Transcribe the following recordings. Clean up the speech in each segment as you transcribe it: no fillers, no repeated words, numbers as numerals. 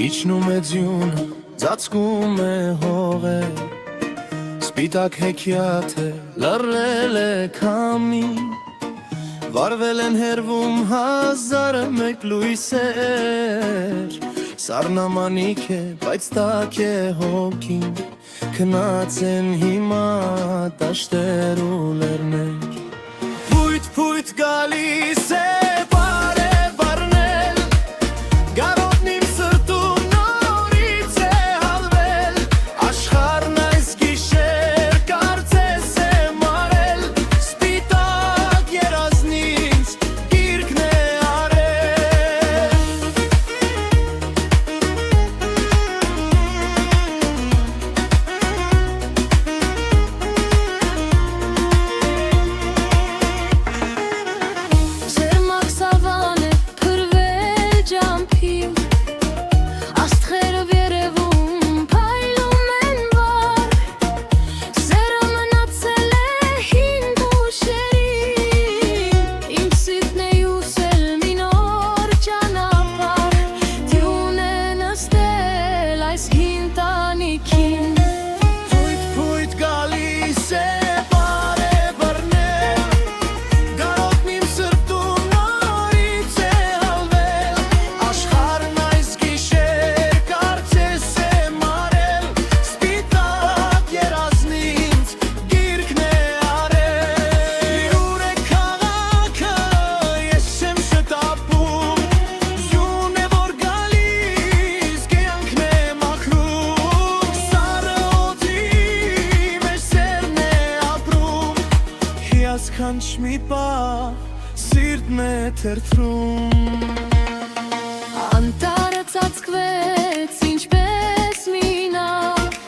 Իջնում է ձյունը, ծածկում է հողը, սպիտակ հեքիաթը լռել է քամին, վարվել են հերվում հազարը մեկ լույսեր, սառնամանիք է, բայց տաք է հոգին, քնած են հիմա դաշտեր ու լեռներ, փույթ գալիս է Քանչ մի պահ սիրտն է թերթրում Անտառը ծածկվեց ինչպես մինակ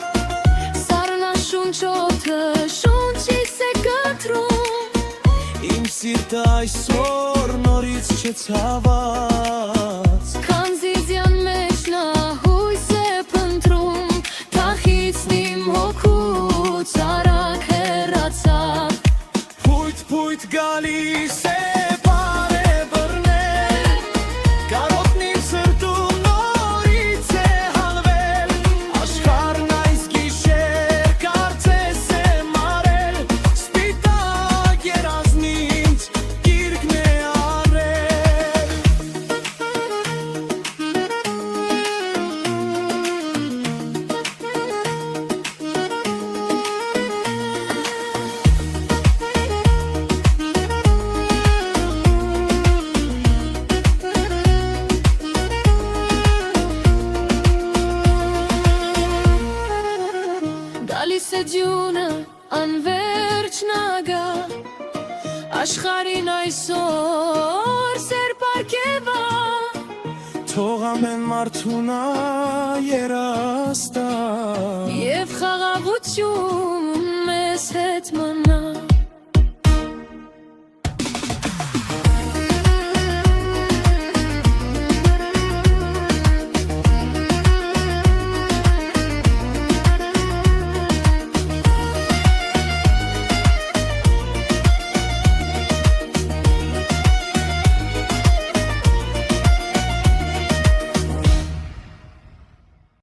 Սառնաշունչ օդը շունչից է կտրում Իմ սիրտը այսօր նորից չէ ցաված Քանզի ձյան մեջ նա հույս է փնտրում Թախիցն իմ հոգուց արագ հեռացավ Փույթ գալիս է բարե բռնել Կարոտն իմ սրտում նորից է հալվել Աշխարհն այս գիշեր կարծես է մարել Սպիտակ երազն ինձ գիրկն է արել Գալիս է ձյունը անվերջ նագա Աշխարհին այսօր սեր պարգևա Թող ամեն մարդունա երաստա Եվ խաղաղություն մեզ հետ մնա